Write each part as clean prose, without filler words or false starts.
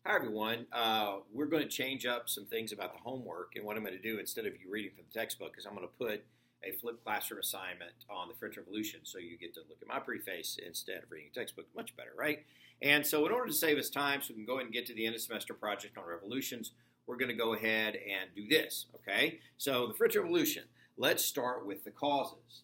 Hi, everyone. We're going to change up some things about the homework. And what I'm going to do instead of you reading from the textbook is I'm going to put a flipped classroom assignment on the French Revolution. So you get to look at my pretty face instead of reading a textbook. Much better, right? And so in order to save us time so we can go ahead and get to the end of semester project on revolutions, we're going to go ahead and do this, okay? So the French Revolution, let's start with the causes.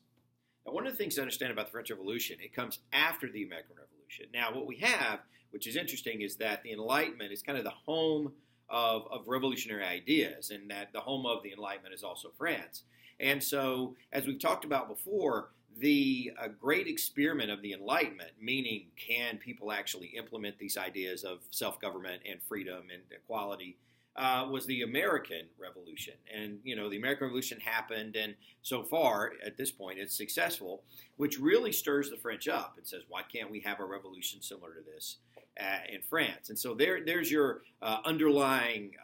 Now, one of the things to understand about the French Revolution, it comes after the American Revolution. Now, what we have, which is interesting, is that the Enlightenment is kind of the home of revolutionary ideas, and that the home of the Enlightenment is also France. And so, as we've talked about before, the great experiment of the Enlightenment, meaning can people actually implement these ideas of self-government and freedom and equality, was the American Revolution. And, you know, the American Revolution happened, and so far, at this point, it's successful, which really stirs the French up and says, why can't we have a revolution similar to this in France? And so there's your underlying,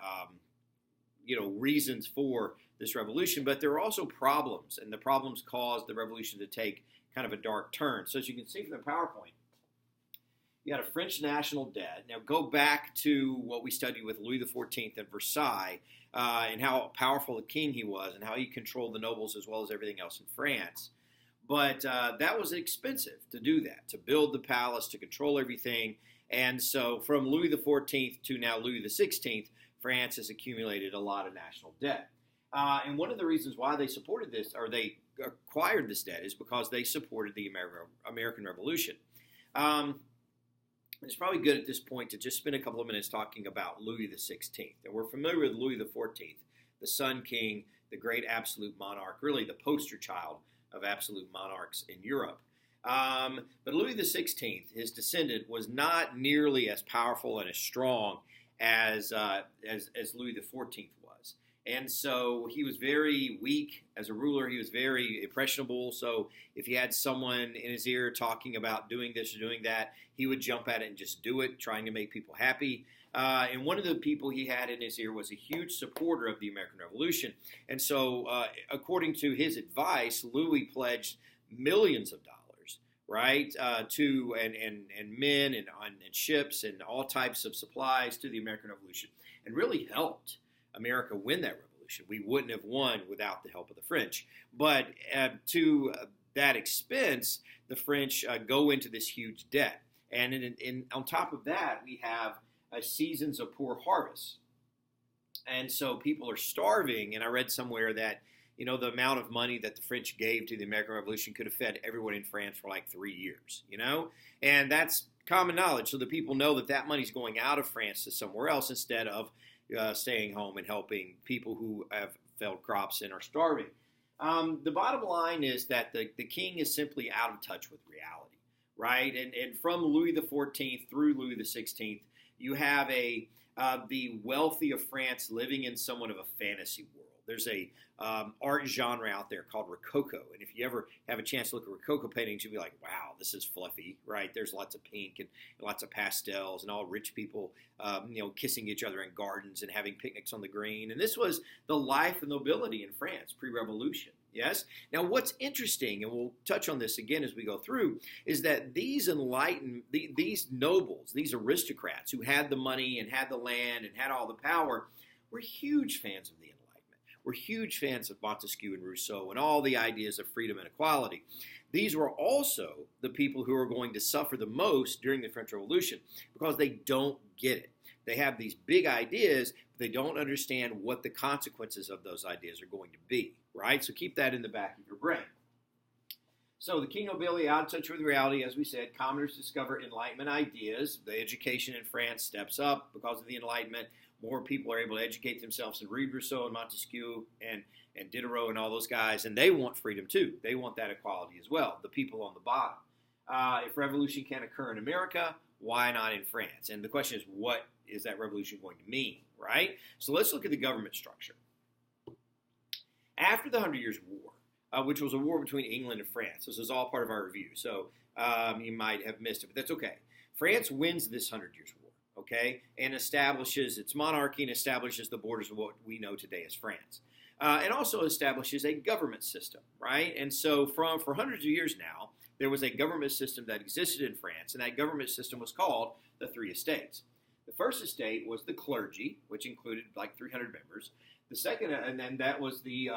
reasons for this revolution. But there are also problems, and the problems caused the revolution to take kind of a dark turn. So as you can see from the PowerPoint, you had a French national debt. Now go back to what we studied with Louis XIV at Versailles and how powerful a king he was and how he controlled the nobles as well as everything else in France. But that was expensive to do that, to build the palace, to control everything. And so from Louis XIV to now Louis XVI, France has accumulated a lot of national debt. And one of the reasons why they supported this, or they acquired this debt, is because they supported the American Revolution. It's probably good at this point to just spend a couple of minutes talking about Louis XVI. And we're familiar with Louis XIV, the Sun King, the great absolute monarch, really the poster child of absolute monarchs in Europe. But Louis XVI, his descendant, was not nearly as powerful and as strong as Louis XIV was. And so he was very weak as a ruler. He was very impressionable. So if he had someone in his ear talking about doing this or doing that, he would jump at it and just do it, trying to make people happy. And one of the people he had in his ear was a huge supporter of the American Revolution. And so according to his advice, Louis pledged millions of dollars, right, to and men and ships and all types of supplies to the American Revolution, and really helped America win that revolution. We wouldn't have won without the help of the French. But to that expense, the French go into this huge debt. And on top of that, we have seasons of poor harvests. And so people are starving. And I read somewhere that, you know, the amount of money that the French gave to the American Revolution could have fed everyone in France for like 3 years, you know? And that's common knowledge. So the people know that that money's going out of France to somewhere else instead of staying home and helping people who have failed crops and are starving. The bottom line is that the king is simply out of touch with reality, right? And from Louis XIV through Louis XVI, you have the wealthy of France living in somewhat of a fantasy world. There's a art genre out there called Rococo, and if you ever have a chance to look at Rococo paintings, you'll be like, wow, this is fluffy, right? There's lots of pink and lots of pastels and all rich people, kissing each other in gardens and having picnics on the green. And this was the life and nobility in France pre-revolution. Yes? Now, what's interesting, and we'll touch on this again as we go through, is that these these nobles, these aristocrats who had the money and had the land and had all the power, were huge fans of the Enlightenment. We're huge fans of Montesquieu and Rousseau and all the ideas of freedom and equality. These were also the people who are going to suffer the most during the French Revolution because they don't get it. They have these big ideas, but they don't understand what the consequences of those ideas are going to be, right? So keep that in the back of your brain. So the king nobility out of touch with reality, as we said, commoners discover Enlightenment ideas. The education in France steps up because of the Enlightenment. More people are able to educate themselves and read Rousseau and Montesquieu and Diderot and all those guys, and they want freedom too. They want that equality as well, the people on the bottom. If revolution can occur in America, why not in France? And the question is, what is that revolution going to mean, right? So let's look at the government structure. After the 100 Years' War, which was a war between England and France, this is all part of our review, so you might have missed it, but that's okay. France wins this 100 Years' War. Okay, and establishes its monarchy and establishes the borders of what we know today as France. And also establishes a government system, right? And so for hundreds of years now, there was a government system that existed in France, and that government system was called the Three Estates. The first estate was the clergy, which included like 300 members. The second, and then that was the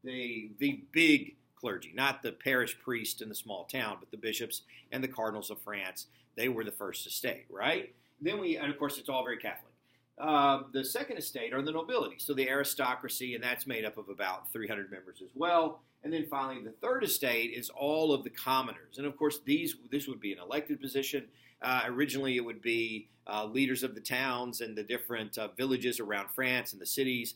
big clergy, not the parish priest in the small town, but the bishops and the cardinals of France. They were the first estate, right? And of course, it's all very Catholic. The second estate are the nobility, so the aristocracy, and that's made up of about 300 members as well. And then finally, the third estate is all of the commoners. And of course, this would be an elected position. Originally, it would be leaders of the towns and the different villages around France and the cities.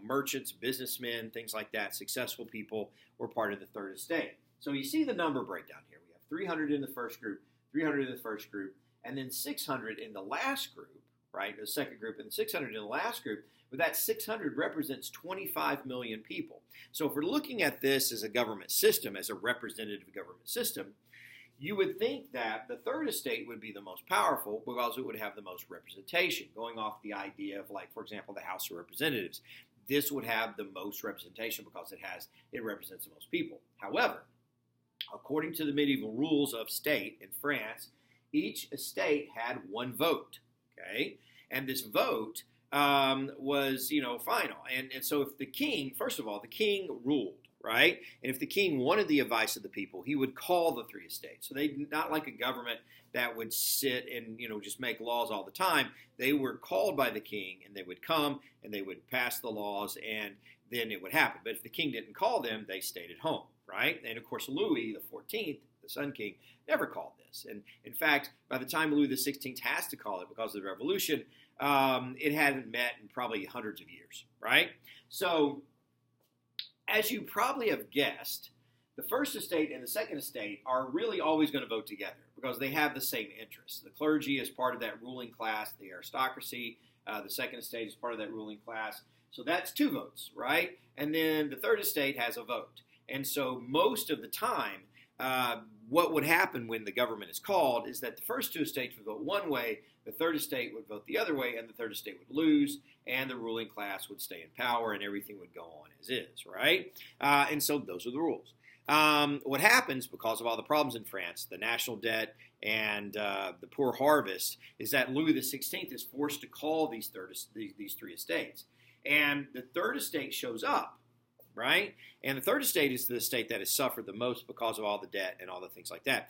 Merchants, businessmen, things like that, successful people were part of the third estate. So you see the number breakdown here. We have 300 in the first group, 300 in the first group, and then 600 in the last group, right? The second group and 600 in the last group. But that 600 represents 25 million people. So if we're looking at this as a government system, as a representative government system, you would think that the third estate would be the most powerful because it would have the most representation, going off the idea of, like, for example, the House of Representatives. This would have the most representation because it represents the most people. However, according to the medieval rules of state in France, each estate had one vote, okay? And this vote was, final. And so if the king, first of all, the king ruled, right? And if the king wanted the advice of the people, he would call the three estates. So they not like a government that would sit and, just make laws all the time. They were called by the king, and they would come, and they would pass the laws, and then it would happen. But if the king didn't call them, they stayed at home, right? And, of course, Louis XIV, the Sun King, never called this. And, in fact, by the time Louis XVI has to call it because of the Revolution, it hadn't met in probably hundreds of years, right? So, as you probably have guessed, the first estate and the second estate are really always going to vote together because they have the same interests. The clergy is part of that ruling class, the aristocracy. The second estate is part of that ruling class. So that's two votes, right? And then the third estate has a vote. And so most of the time, what would happen when the government is called is that the first two estates would vote one way, the third estate would vote the other way, and the third estate would lose, and the ruling class would stay in power, and everything would go on as is, right? And so those are the rules. What happens, because of all the problems in France, the national debt and the poor harvest, is that Louis XVI is forced to call these three estates. And the third estate shows up, right? And the third estate is the estate that has suffered the most because of all the debt and all the things like that.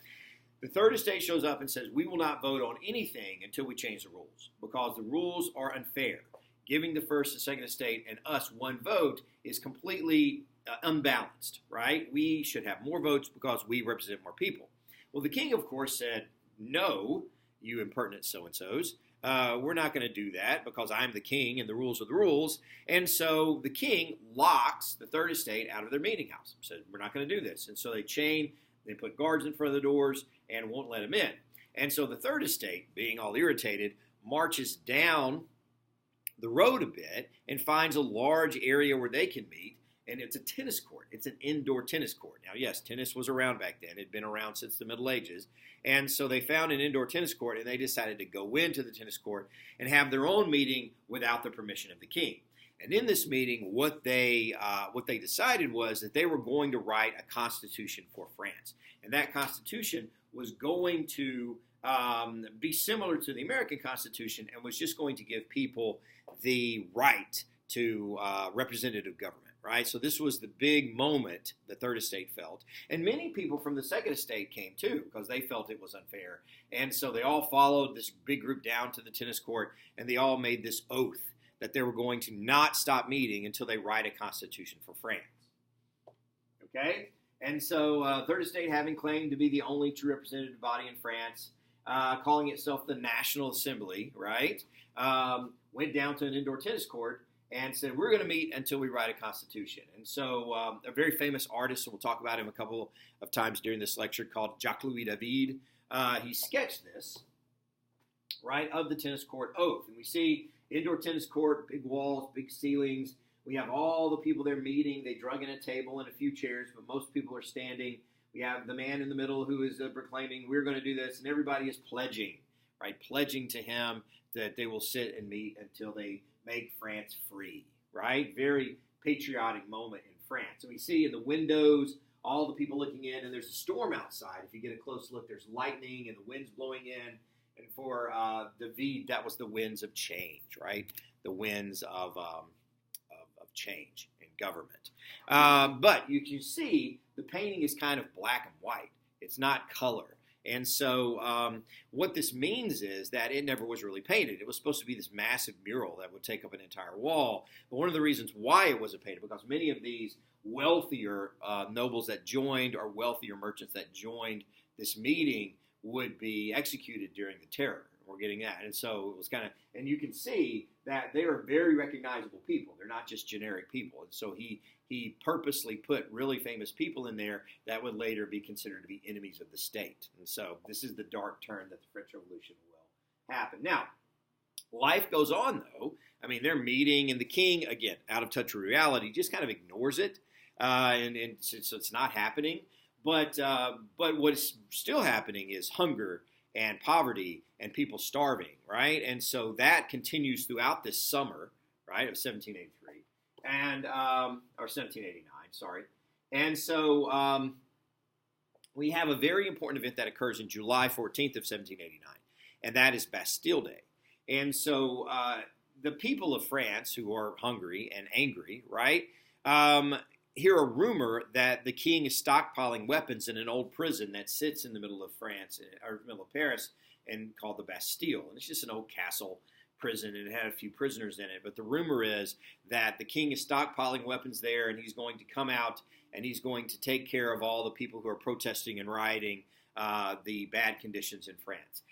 The third estate shows up and says, we will not vote on anything until we change the rules because the rules are unfair. Giving the first and second estate and us one vote is completely unbalanced, right? We should have more votes because we represent more people. Well, the king, of course, said, no, you impertinent so-and-sos. We're not going to do that because I'm the king and the rules are the rules. And so the king locks the third estate out of their meeting house. Said, we're not going to do this. And so they put guards in front of the doors and won't let them in. And so the third estate, being all irritated, marches down the road a bit and finds a large area where they can meet. And it's a tennis court. It's an indoor tennis court. Now, yes, tennis was around back then. It had been around since the Middle Ages. And so they found an indoor tennis court, and they decided to go into the tennis court and have their own meeting without the permission of the king. And in this meeting, what they decided was that they were going to write a constitution for France. And that constitution was going to be similar to the American Constitution and was just going to give people the right to representative government. Right? So this was the big moment the third estate felt. And many people from the second estate came too because they felt it was unfair. And so they all followed this big group down to the tennis court and they all made this oath that they were going to not stop meeting until they write a constitution for France. Okay? And so third estate, having claimed to be the only true representative body in France, calling itself the National Assembly, right, went down to an indoor tennis court and said, we're going to meet until we write a constitution. And so a very famous artist, and we'll talk about him a couple of times during this lecture, called Jacques-Louis David, he sketched this, right, of the tennis court oath. And we see indoor tennis court, big walls, big ceilings. We have all the people there meeting. They drug in a table and a few chairs, but most people are standing. We have the man in the middle who is proclaiming, we're going to do this, and everybody is pledging, right, pledging to him that they will sit and meet until they make France free, right? Very patriotic moment in France. And we see in the windows all the people looking in, and there's a storm outside. If you get a close look, there's lightning and the wind's blowing in. And for David, that was the winds of change, right? The winds of change in government. But you can see the painting is kind of black and white. It's not color. And so what this means is that it never was really painted. It was supposed to be this massive mural that would take up an entire wall. But one of the reasons why it wasn't painted, because many of these wealthier nobles that joined or wealthier merchants that joined this meeting would be executed during the terror. We're getting that. And so it was kind of, and you can see that they are very recognizable people. They're not just generic people. And so he purposely put really famous people in there that would later be considered to be enemies of the state. And so this is the dark turn that the French Revolution will happen. Now, life goes on, though. I mean, they're meeting, and the king, again, out of touch with reality, just kind of ignores it, and so it's not happening. But what is still happening is hunger and poverty and people starving, right? And so that continues throughout this summer, right, of 1783, and or 1789, sorry. And so we have a very important event that occurs in July 14th of 1789, and that is Bastille Day. And so the people of France, who are hungry and angry, right, hear a rumor that the king is stockpiling weapons in an old prison that sits in the middle of France, or middle of Paris, and called the Bastille. And it's just an old castle prison, and it had a few prisoners in it. But the rumor is that the king is stockpiling weapons there, and he's going to come out, and he's going to take care of all the people who are protesting and rioting the bad conditions in France.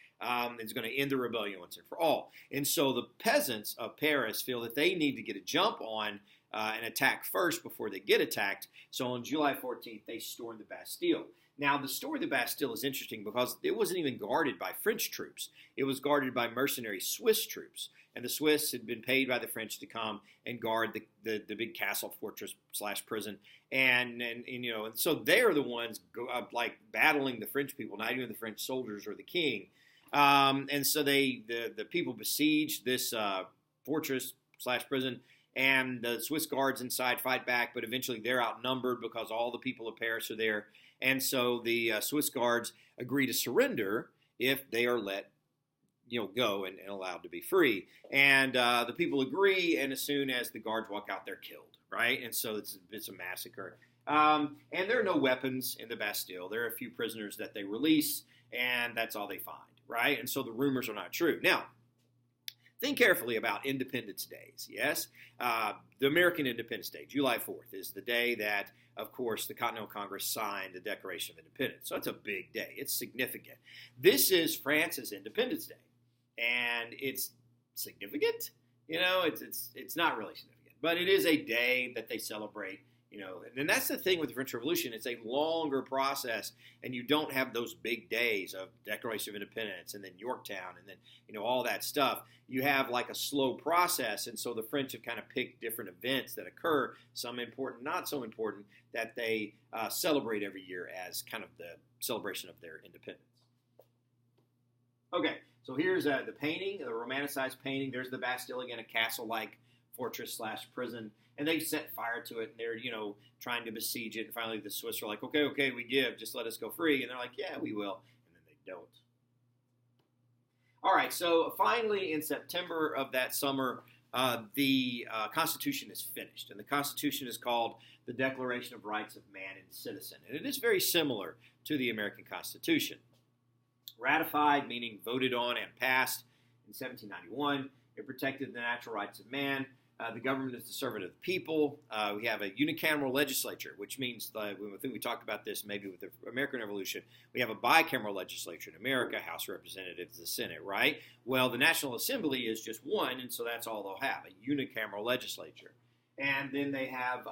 It's going to end the rebellion once and for all. And so the peasants of Paris feel that they need to get a jump on and attack first before they get attacked. So on July 14th, they stormed the Bastille. Now, the story of the Bastille is interesting because it wasn't even guarded by French troops. It was guarded by mercenary Swiss troops. And the Swiss had been paid by the French to come and guard the big castle, fortress / prison. And so they're the ones like battling the French people, not even the French soldiers or the king. And so the people besiege this fortress / prison. And the Swiss guards inside fight back, but eventually they're outnumbered because all the people of Paris are there. And so the Swiss guards agree to surrender if they are let go and allowed to be free. And the people agree, and as soon as the guards walk out, they're killed, right? And so it's a massacre. And there are no weapons in the Bastille. There are a few prisoners that they release, and that's all they find, right? And so the rumors are not true. Now, think carefully about Independence Days, yes? The American Independence Day, July 4th, is the day that, of course, the Continental Congress signed the Declaration of Independence. So it's a big day. It's significant. This is France's Independence Day, and it's significant? It's not really significant, but it is a day that they celebrate. And that's the thing with the French Revolution. It's a longer process, and you don't have those big days of Declaration of Independence and then Yorktown and then, all that stuff. You have like a slow process, and so the French have kind of picked different events that occur, some important, not so important, that they celebrate every year as kind of the celebration of their independence. Okay, so here's the painting, the romanticized painting. There's the Bastille again, a castle-like fortress / prison. And they set fire to it, and they're, trying to besiege it. And finally, the Swiss are like, okay, we give. Just let us go free. And they're like, yeah, we will. And then they don't. All right, so finally, in September of that summer, the Constitution is finished. And the Constitution is called the Declaration of Rights of Man and Citizen. And it is very similar to the American Constitution. Ratified, meaning voted on and passed in 1791. It protected the natural rights of man. The government is the servant of the people. We have a unicameral legislature, which means, I think we talked about this maybe with the American Revolution, we have a bicameral legislature in America, House of Representatives, the Senate, right? Well, the National Assembly is just one, and so that's all they'll have, a unicameral legislature. And then they have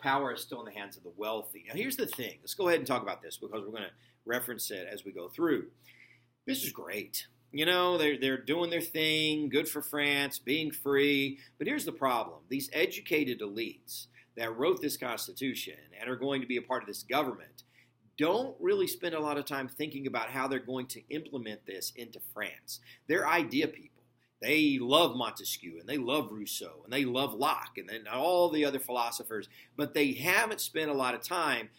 power is still in the hands of the wealthy. Now, here's the thing. Let's go ahead and talk about this because we're going to reference it as we go through. This is great. They're doing their thing, good for France, being free. But here's the problem. These educated elites that wrote this Constitution and are going to be a part of this government don't really spend a lot of time thinking about how they're going to implement this into France. They're idea people. They love Montesquieu, and they love Rousseau, and they love Locke, and then all the other philosophers, but they haven't spent a lot of time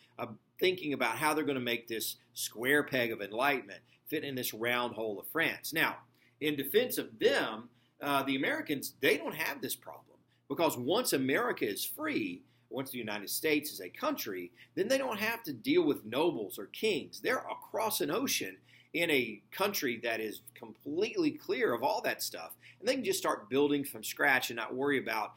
thinking about how they're going to make this square peg of enlightenment fit in this round hole of France. Now, in defense of them, the Americans, they don't have this problem because once America is free, once the United States is a country, then they don't have to deal with nobles or kings. They're across an ocean in a country that is completely clear of all that stuff, and they can just start building from scratch and not worry about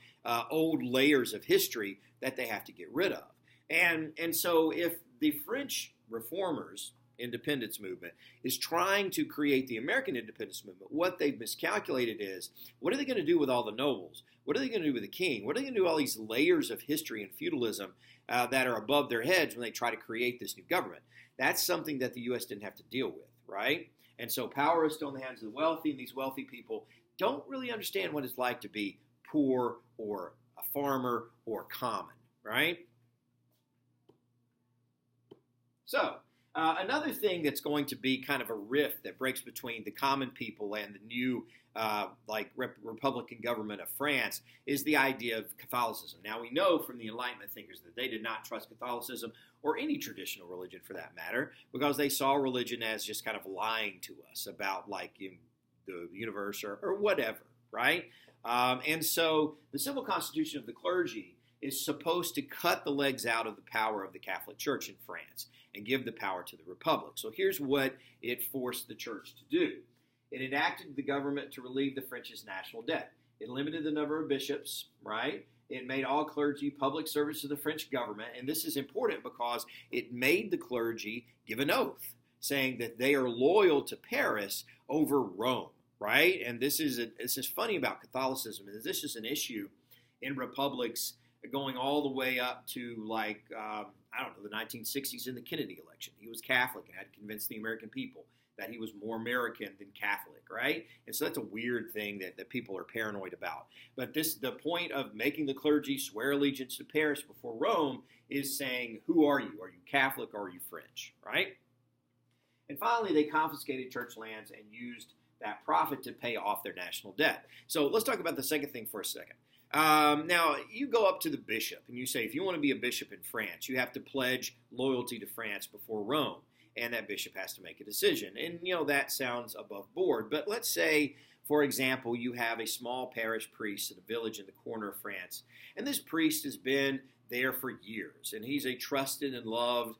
old layers of history that they have to get rid of. And so if the French reformers, independence movement, is trying to create the American independence movement, what they've miscalculated is, what are they going to do with all the nobles? What are they going to do with the king? What are they going to do with all these layers of history and feudalism that are above their heads when they try to create this new government? That's something that the U.S. didn't have to deal with, right? And so power is still in the hands of the wealthy, and these wealthy people don't really understand what it's like to be poor or a farmer or common, right? So, another thing that's going to be kind of a rift that breaks between the common people and the new Republican government of France is the idea of Catholicism. Now, we know from the Enlightenment thinkers that they did not trust Catholicism or any traditional religion for that matter because they saw religion as just kind of lying to us about the universe or whatever, right? And so the civil constitution of the clergy is supposed to cut the legs out of the power of the Catholic Church in France and give the power to the Republic. So here's what it forced the church to do. It enacted the government to relieve the French's national debt. It limited the number of bishops, right? It made all clergy public service to the French government. And this is important because it made the clergy give an oath saying that they are loyal to Paris over Rome, right? And this is funny about Catholicism. This is an issue in republics going all the way up to the 1960s in the Kennedy election. He was Catholic and had to convince the American people that he was more American than Catholic, right? And so that's a weird thing that people are paranoid about. But the point of making the clergy swear allegiance to Paris before Rome is saying, who are you? Are you Catholic or are you French, right? And finally, they confiscated church lands and used that profit to pay off their national debt. So let's talk about the second thing for a second. Now, you go up to the bishop and you say, if you want to be a bishop in France, you have to pledge loyalty to France before Rome. And that bishop has to make a decision. And, that sounds above board. But let's say, for example, you have a small parish priest in a village in the corner of France. And this priest has been there for years. And he's a trusted and loved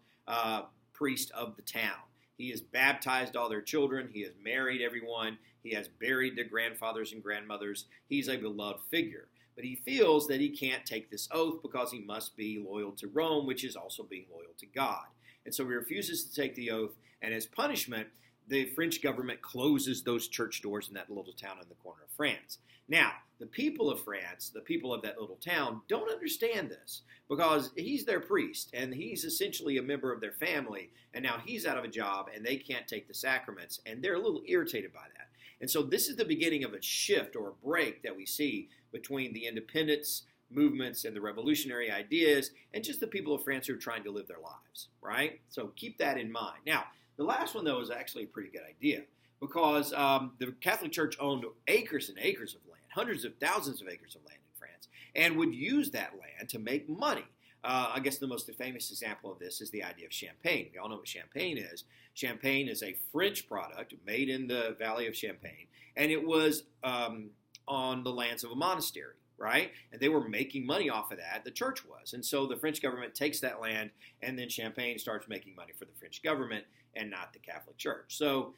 priest of the town. He has baptized all their children. He has married everyone. He has buried their grandfathers and grandmothers. He's a beloved figure. But he feels that he can't take this oath because he must be loyal to Rome, which is also being loyal to God. And so he refuses to take the oath, and as punishment, the French government closes those church doors in that little town in the corner of France. Now, the people of France, the people of that little town, don't understand this because he's their priest, and he's essentially a member of their family, and now he's out of a job, and they can't take the sacraments, and they're a little irritated by that. And so this is the beginning of a shift or a break that we see between the independence movements and the revolutionary ideas and just the people of France who are trying to live their lives, right? So keep that in mind. Now, the last one, though, is actually a pretty good idea because the Catholic Church owned acres and acres of land, hundreds of thousands of acres of land in France, and would use that land to make money. I guess the most famous example of this is the idea of champagne. We all know what champagne is. Champagne is a French product made in the Valley of Champagne, and it was on the lands of a monastery, right? And they were making money off of that. The church was. And so the French government takes that land, and then Champagne starts making money for the French government and not the Catholic Church. So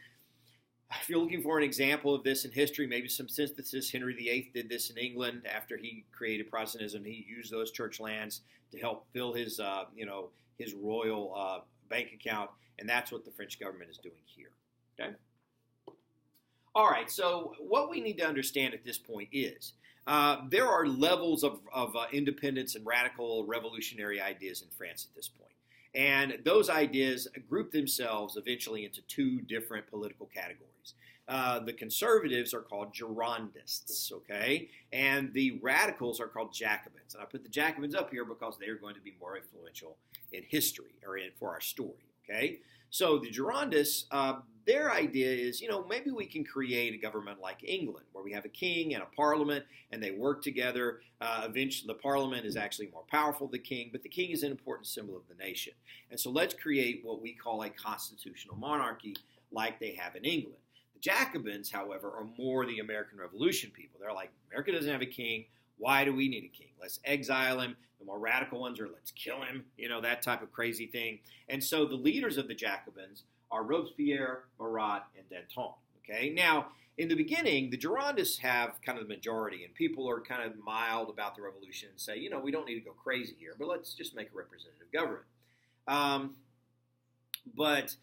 if you're looking for an example of this in history, maybe some synthesis, Henry VIII did this in England after he created Protestantism. He used those church lands to help fill his royal bank account, and that's what the French government is doing here. Okay. All right. So what we need to understand at this point is there are levels of independence and radical revolutionary ideas in France at this point. And those ideas group themselves eventually into two different political categories. The conservatives are called Girondists, okay? And the radicals are called Jacobins. And I put the Jacobins up here because they are going to be more influential in history or for our story, okay? So the Girondists, their idea is, maybe we can create a government like England where we have a king and a parliament and they work together. Eventually, the parliament is actually more powerful than the king, but the king is an important symbol of the nation. And so let's create what we call a constitutional monarchy like they have in England. The Jacobins, however, are more the American Revolution people. They're like, America doesn't have a king. Why do we need a king? Let's exile him. The more radical ones are, let's kill him, that type of crazy thing. And so the leaders of the Jacobins are Robespierre, Marat, and Danton. Okay, now, in the beginning, the Girondists have kind of the majority, and people are kind of mild about the revolution and say, we don't need to go crazy here, but let's just make a representative government. But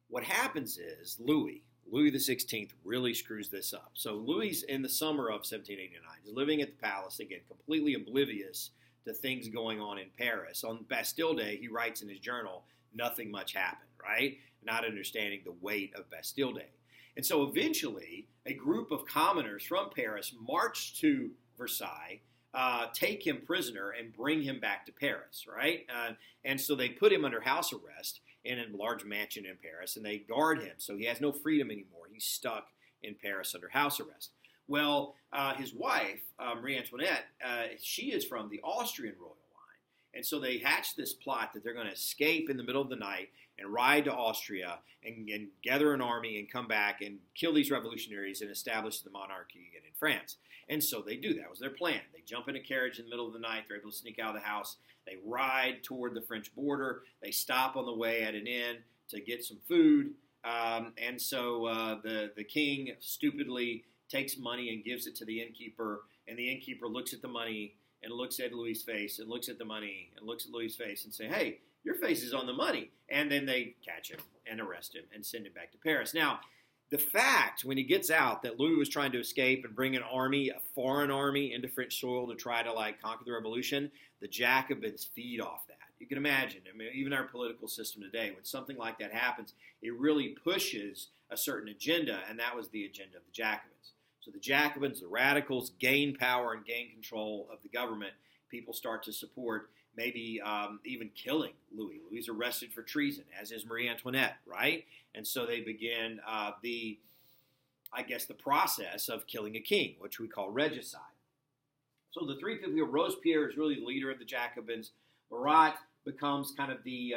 what happens is Louis XVI really screws this up. So Louis, in the summer of 1789, is living at the palace, again, completely oblivious to things going on in Paris. On Bastille Day, he writes in his journal, nothing much happened, right? Not understanding the weight of Bastille Day. And so eventually, a group of commoners from Paris march to Versailles, take him prisoner, and bring him back to Paris, right? And so they put him under house arrest in a large mansion in Paris, and they guard him, so he has no freedom anymore. He's stuck in Paris under house arrest. Well, his wife, Marie Antoinette, she is from the Austrian royal line, and so they hatch this plot that they're going to escape in the middle of the night and ride to Austria and gather an army and come back and kill these revolutionaries and establish the monarchy again in France. And so they do. That was their plan. They jump in a carriage in the middle of the night. They're able to sneak out of the house. They ride toward the French border. They stop on the way at an inn to get some food. And so the king stupidly takes money and gives it to the innkeeper. And the innkeeper looks at the money and looks at Louis' face and looks at the money and looks at Louis' face and say, hey, your face is on the money. And then they catch him and arrest him and send him back to Paris. Now, the fact, when he gets out, that Louis was trying to escape and bring an army, a foreign army, into French soil to try to, conquer the revolution, the Jacobins feed off that. You can imagine, even our political system today, when something like that happens, it really pushes a certain agenda, and that was the agenda of the Jacobins. So the Jacobins, the radicals, gain power and gain control of the government. People start to support maybe even killing Louis. Louis is arrested for treason, as is Marie Antoinette, right? And so they begin the process of killing a king, which we call regicide. So the three people here, Robespierre is really the leader of the Jacobins. Marat becomes kind of the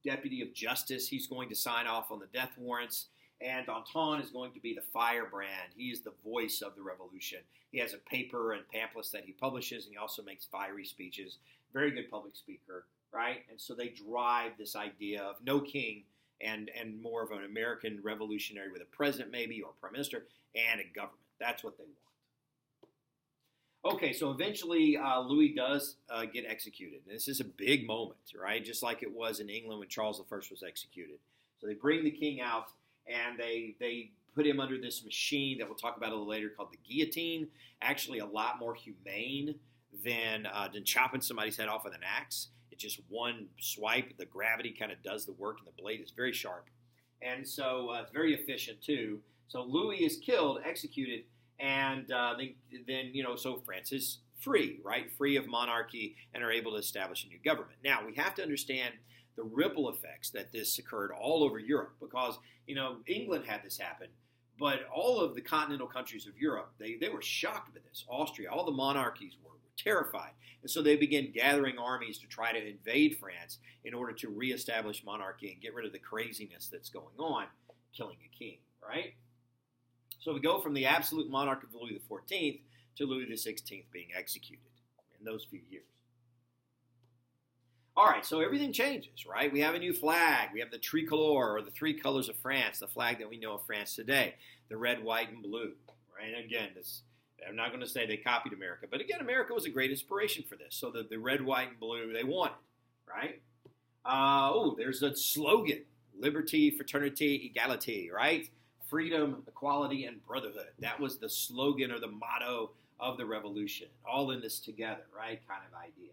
deputy of justice. He's going to sign off on the death warrants. And Danton is going to be the firebrand. He is the voice of the revolution. He has a paper and pamphlets that he publishes, and he also makes fiery speeches. Very good public speaker, right? And so they drive this idea of no king and more of an American revolutionary with a president maybe, or a prime minister, and a government. That's what they want. Okay, so eventually Louis does get executed. And this is a big moment, right? Just like it was in England when Charles I was executed. So they bring the king out, and they put him under this machine that we'll talk about a little later called the guillotine. Actually a lot more humane than chopping somebody's head off with an axe. It's just one swipe. The gravity kind of does the work, and the blade is very sharp. And so it's very efficient, too. So Louis is killed, executed, and so France is free, right? Free of monarchy, and are able to establish a new government. Now, we have to understand the ripple effects that this occurred all over Europe, because, England had this happen, but all of the continental countries of Europe, they were shocked with this. Austria, all the monarchies were terrified. And so they began gathering armies to try to invade France in order to reestablish monarchy and get rid of the craziness that's going on, killing a king, right? So we go from the absolute monarch of Louis XIV to Louis XVI being executed in those few years. All right, so everything changes, right? We have a new flag. We have the tricolor, or the three colors of France, the flag that we know of France today, the red, white, and blue, right? And again, I'm not going to say they copied America, but again, America was a great inspiration for this. So the red, white, and blue, they wanted, right? There's a slogan, liberty, fraternity, equality, right? Freedom, equality, and brotherhood. That was the slogan or the motto of the revolution. All in this together, right? Kind of idea.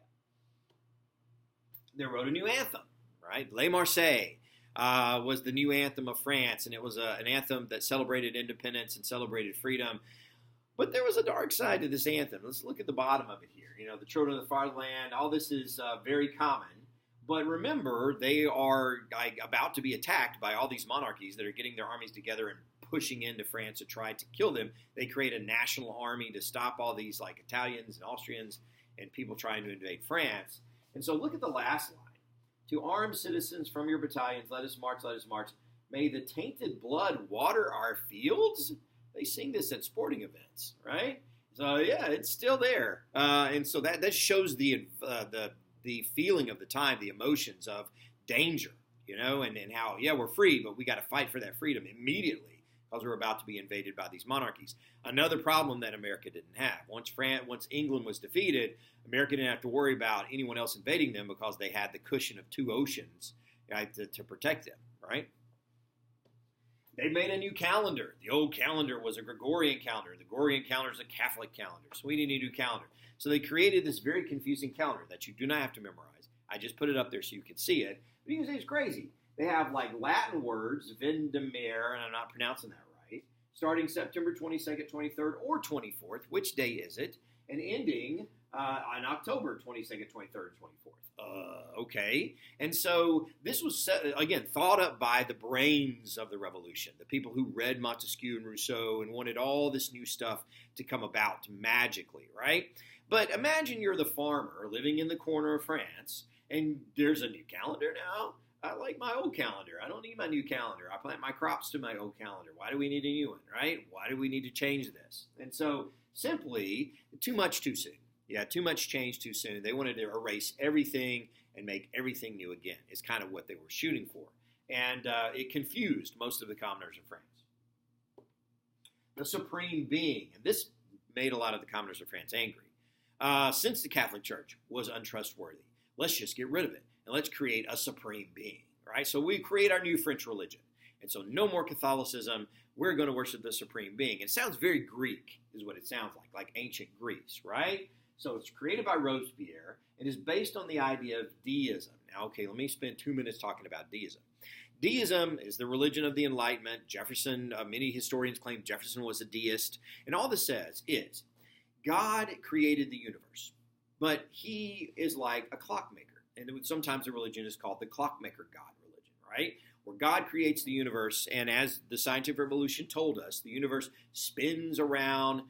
They wrote a new anthem, right? Les Marseillaise was the new anthem of France, and it was an anthem that celebrated independence and celebrated freedom. But there was a dark side to this anthem. Let's look at the bottom of it here. The children of the fatherland, all this is very common. But remember, they are about to be attacked by all these monarchies that are getting their armies together and pushing into France to try to kill them. They create a national army to stop all these Italians and Austrians and people trying to invade France. And so look at the last line. To armed citizens from your battalions, let us march, May the tainted blood water our fields. They sing this at sporting events, right? So yeah, it's still there, and so that shows the feeling of the time, the emotions of danger, and how we're free, but we got to fight for that freedom immediately because we're about to be invaded by these monarchies. Another problem that America didn't have once England was defeated, America didn't have to worry about anyone else invading them because they had the cushion of two oceans, right, to protect them, right? They made a new calendar. The old calendar was a Gregorian calendar. The Gregorian calendar is a Catholic calendar. So we need a new calendar. So they created this very confusing calendar that you do not have to memorize. I just put it up there so you can see it. But you can say it's crazy. They have like Latin words, Vendemiaire, and I'm not pronouncing that right, starting September 22nd, 23rd, or 24th. Which day is it? And ending on October 22nd, 23rd, and 24th. Okay. And so this was, again, thought up by the brains of the revolution, the people who read Montesquieu and Rousseau and wanted all this new stuff to come about magically, right? But imagine you're the farmer living in the corner of France, and there's a new calendar now. I like my old calendar. I don't need my new calendar. I plant my crops to my old calendar. Why do we need a new one, right? Why do we need to change this? And so simply, too much too soon. Yeah, too much change too soon. They wanted to erase everything and make everything new again. Is kind of what they were shooting for. And it confused most of the commoners of France. The supreme being, and this made a lot of the commoners of France angry. Since the Catholic Church was untrustworthy, let's just get rid of it. And let's create a supreme being, right? So we create our new French religion. And so no more Catholicism. We're going to worship the supreme being. It sounds very Greek, is what it sounds like ancient Greece, right? So it's created by Robespierre and is based on the idea of deism. Now, okay, let me spend 2 minutes talking about deism. Deism is the religion of the Enlightenment. Jefferson, many historians claim Jefferson was a deist. And all this says is God created the universe, but he is like a clockmaker. And sometimes the religion is called the clockmaker God religion, right? Where God creates the universe, and as the scientific revolution told us, the universe spins around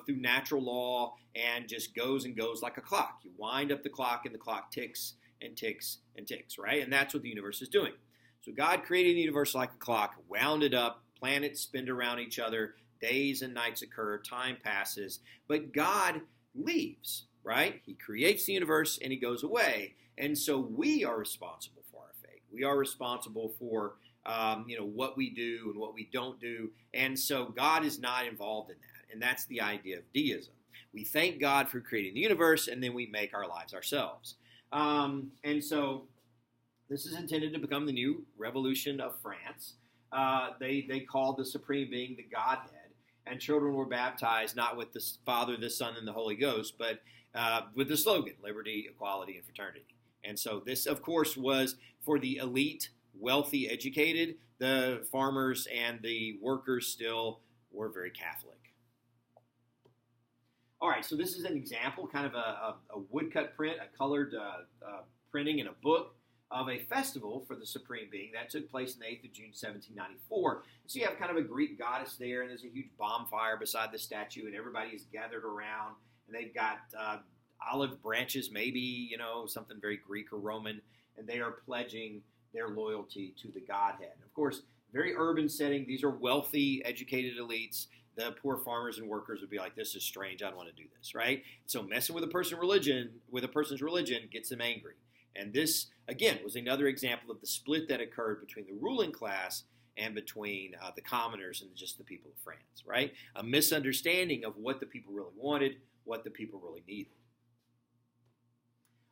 through natural law and just goes and goes like a clock. You wind up the clock, and the clock ticks and ticks and ticks, right? And that's what the universe is doing. So God created the universe like a clock, wound it up, planets spin around each other, days and nights occur, time passes, but God leaves, right? He creates the universe, and he goes away. And so we are responsible for our fate. We are responsible for what we do and what we don't do. And so God is not involved in that. And that's the idea of deism. We thank God for creating the universe, and then we make our lives ourselves. And so this is intended to become the new revolution of France. They called the supreme being the Godhead. And children were baptized not with the Father, the Son, and the Holy Ghost, but with the slogan, liberty, equality, and fraternity. And so this, of course, was for the elite, wealthy, educated. The farmers and the workers still were very Catholic. All right, so this is an example, kind of a woodcut print, a colored printing in a book of a festival for the Supreme Being that took place on the 8th of June, 1794. So you have kind of a Greek goddess there, and there's a huge bonfire beside the statue, and everybody is gathered around, and they've got olive branches, maybe, something very Greek or Roman, and they are pledging their loyalty to the Godhead. Of course, very urban setting. These are wealthy, educated elites. The poor farmers and workers would be like, this is strange. I don't want to do this, right? So messing with a person's religion gets them angry. And this, again, was another example of the split that occurred between the ruling class and between the commoners and just the people of France, right? A misunderstanding of what the people really wanted, what the people really needed.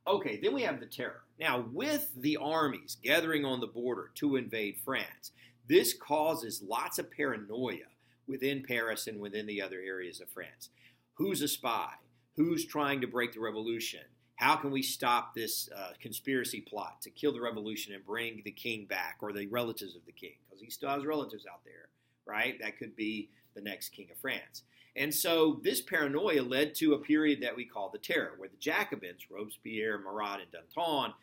Okay, then we have the terror. Now, with the armies gathering on the border to invade France, this causes lots of paranoia within Paris and within the other areas of France. Who's a spy? Who's trying to break the revolution? How can we stop this conspiracy plot to kill the revolution and bring the king back, or the relatives of the king? Because he still has relatives out there, right? That could be the next king of France. And so this paranoia led to a period that we call the Terror, where the Jacobins, Robespierre, Marat, and Danton,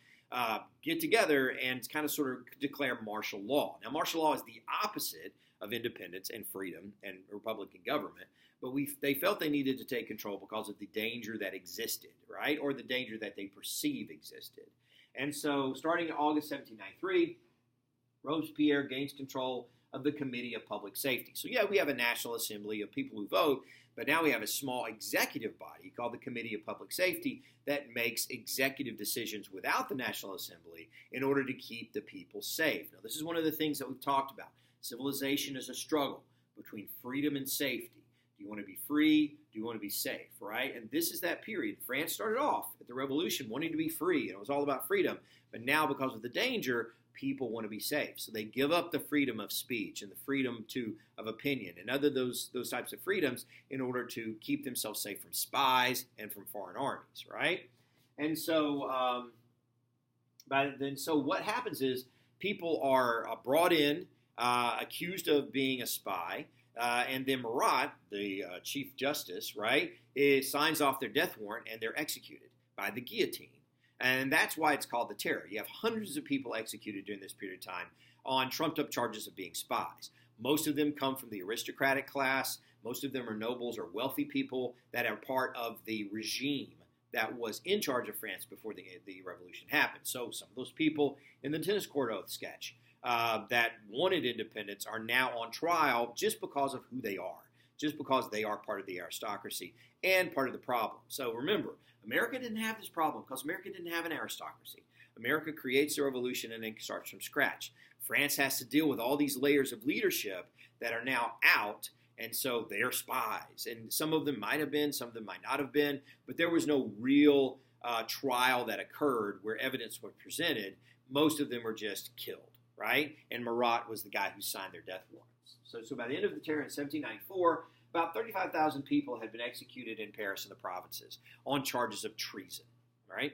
get together and kind of sort of declare martial law. Now, martial law is the opposite of independence and freedom and republican government, but they felt they needed to take control because of the danger that existed, right, or the danger that they perceive existed. And so starting in August 1793, Robespierre gains control of the Committee of Public Safety. So yeah, we have a National Assembly of people who vote, but now we have a small executive body called the Committee of Public Safety that makes executive decisions without the National Assembly in order to keep the people safe. Now, this is one of the things that we've talked about. Civilization is a struggle between freedom and safety. Do you want to be free? Do you want to be safe, right? And this is that period. France started off at the Revolution wanting to be free, and it was all about freedom. But now, because of the danger, people want to be safe. So they give up the freedom of speech and the freedom of opinion and other those types of freedoms in order to keep themselves safe from spies and from foreign armies, right? And so, so what happens is people are brought in, accused of being a spy, and then Marat, the Chief Justice, right, signs off their death warrant and they're executed by the guillotine. And that's why it's called the Terror. You have hundreds of people executed during this period of time on trumped-up charges of being spies. Most of them come from the aristocratic class. Most of them are nobles or wealthy people that are part of the regime that was in charge of France before the revolution happened. So some of those people in the tennis court oath sketch that wanted independence are now on trial just because of who they are, just because they are part of the aristocracy and part of the problem. So remember, America didn't have this problem because America didn't have an aristocracy. America creates the revolution and then starts from scratch. France has to deal with all these layers of leadership that are now out, and so they're spies. And some of them might have been, some of them might not have been, but there was no real trial that occurred where evidence was presented. Most of them were just killed, right? And Marat was the guy who signed their death warrants. So by the end of the Terror in 1794, about 35,000 people had been executed in Paris and the provinces on charges of treason, right?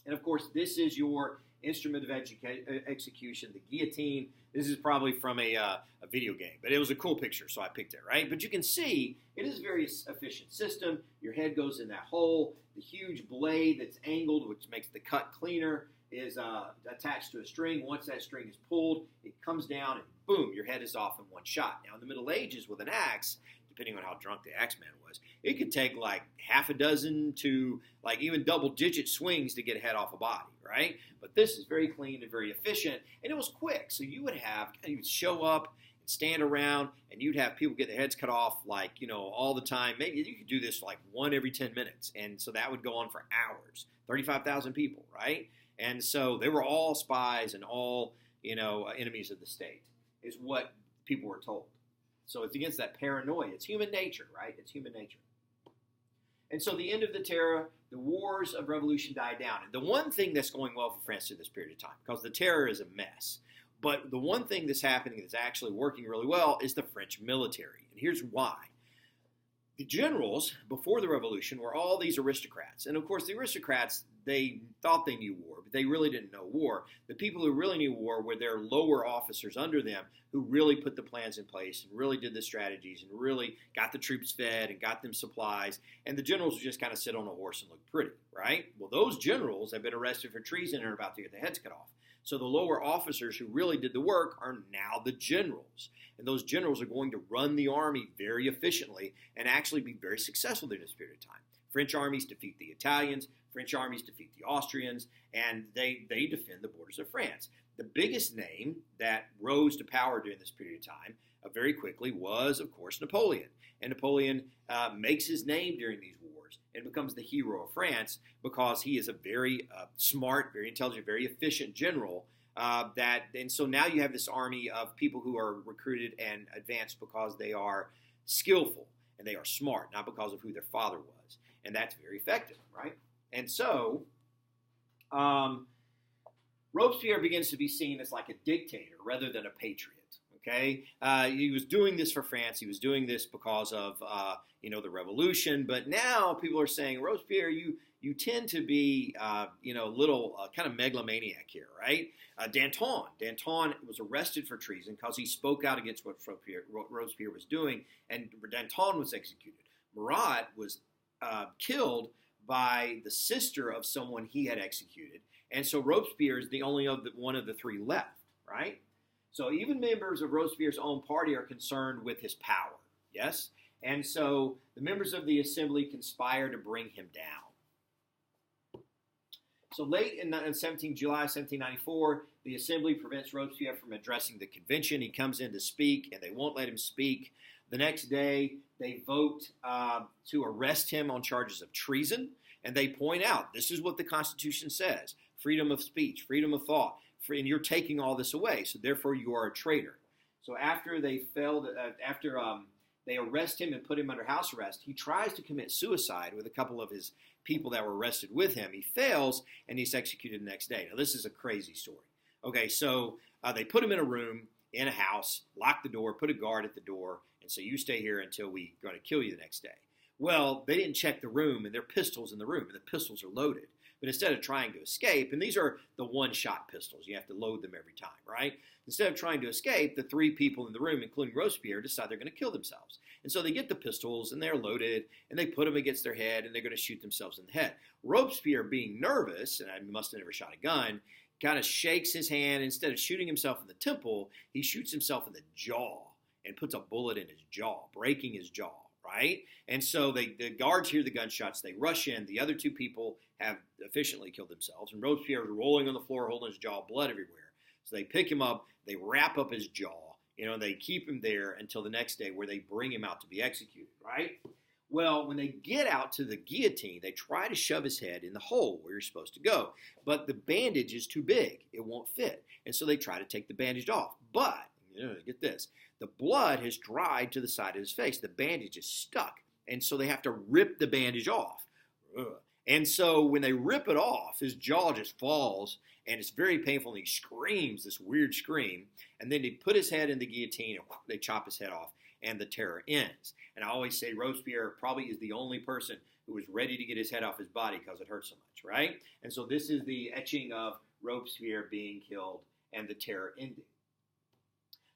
And of course, this is your instrument of execution, the guillotine. This is probably from a video game, but it was a cool picture, so I picked it, right? But you can see it is a very efficient system. Your head goes in that hole. The huge blade that's angled, which makes the cut cleaner, is attached to a string. Once that string is pulled, it comes down and boom, your head is off in one shot. Now, in the Middle Ages with an axe, depending on how drunk the axe man was, it could take like half a dozen to like even double-digit swings to get a head off a body, right? But this is very clean and very efficient, and it was quick. So you would show up and stand around, and you'd have people get their heads cut off like, all the time. Maybe you could do this like one every 10 minutes, and so that would go on for hours. 35,000 people, right? And so they were all spies and all, enemies of the state, is what people were told. So it's against that paranoia. It's human nature, right? It's human nature. And so the end of the Terror, the wars of revolution died down. And the one thing that's going well for France through this period of time, because the Terror is a mess, but the one thing that's happening that's actually working really well is the French military. And here's why. The generals, before the revolution, were all these aristocrats. And of course, the aristocrats, they thought they knew war, but they really didn't know war. The people who really knew war were their lower officers under them who really put the plans in place and really did the strategies and really got the troops fed and got them supplies. And the generals would just kind of sit on a horse and look pretty, right? Well, those generals have been arrested for treason and are about to get their heads cut off. So the lower officers who really did the work are now the generals. And those generals are going to run the army very efficiently and actually be very successful during this period of time. French armies defeat the Italians, French armies defeat the Austrians, and they defend the borders of France. The biggest name that rose to power during this period of time very quickly was, of course, Napoleon. And Napoleon makes his name during these wars and becomes the hero of France because he is a very smart, very intelligent, very efficient general. And so now you have this army of people who are recruited and advanced because they are skillful and they are smart, not because of who their father was. And that's very effective, right? And so Robespierre begins to be seen as like a dictator rather than a patriot. Okay, he was doing this for France. He was doing this because of the revolution. But now people are saying, Robespierre, you tend to be little kind of megalomaniac here, right? Danton was arrested for treason because he spoke out against what Robespierre was doing, and Danton was executed. Marat was killed by the sister of someone he had executed, and so Robespierre is the only one of the three left, right? So even members of Robespierre's own party are concerned with his power, yes? And so the members of the assembly conspire to bring him down. So late in July 1794, The assembly prevents Robespierre from addressing the convention. He comes in to speak, and they won't let him speak. The next day, they vote to arrest him on charges of treason, and they point out, this is what the Constitution says, freedom of speech, freedom of thought, and you're taking all this away, so therefore you are a traitor. So after they they arrest him and put him under house arrest, he tries to commit suicide with a couple of his people that were arrested with him. He fails, and he's executed the next day. Now, this is a crazy story. Okay, so they put him in a room, in a house, lock the door, put a guard at the door, and say, you stay here until we're going to kill you the next day. Well, they didn't check the room, and there are pistols in the room, and the pistols are loaded. But instead of trying to escape, and these are the one-shot pistols, you have to load them every time, right? Instead of trying to escape, the three people in the room, including Robespierre, decide they're going to kill themselves. And so they get the pistols, and they're loaded, and they put them against their head, and they're going to shoot themselves in the head. Robespierre, being nervous, and I must have never shot a gun, kind of shakes his hand. Instead of shooting himself in the temple, he shoots himself in the jaw and puts a bullet in his jaw, breaking his jaw, right? And so the guards hear the gunshots. They rush in. The other two people have efficiently killed themselves, and Robespierre is rolling on the floor, holding his jaw, blood everywhere. So they pick him up. They wrap up his jaw. They keep him there until the next day where they bring him out to be executed, right? Well, when they get out to the guillotine, they try to shove his head in the hole where you're supposed to go. But the bandage is too big. It won't fit. And so they try to take the bandage off. But, get this, the blood has dried to the side of his face. The bandage is stuck. And so they have to rip the bandage off. And so when they rip it off, his jaw just falls, and it's very painful, and he screams this weird scream. And then they put his head in the guillotine, and they chop his head off, and the terror ends. And I always say Robespierre probably is the only person who was ready to get his head off his body because it hurt so much, right? And so this is the etching of Robespierre being killed and the terror ending.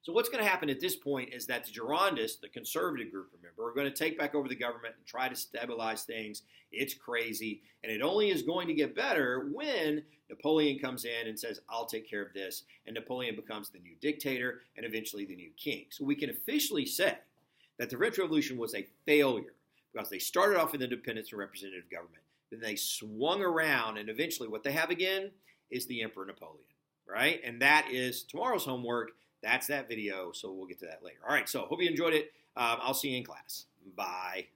So what's going to happen at this point is that the Girondists, the conservative group, remember, are going to take back over the government and try to stabilize things. It's crazy. And it only is going to get better when Napoleon comes in and says, I'll take care of this. And Napoleon becomes the new dictator and eventually the new king. So we can officially say that the French Revolution was a failure because they started off with independence and representative government. Then they swung around, and eventually what they have again is the Emperor Napoleon, right? And that is tomorrow's homework. That's that video, so we'll get to that later. All right, so hope you enjoyed it. I'll see you in class. Bye.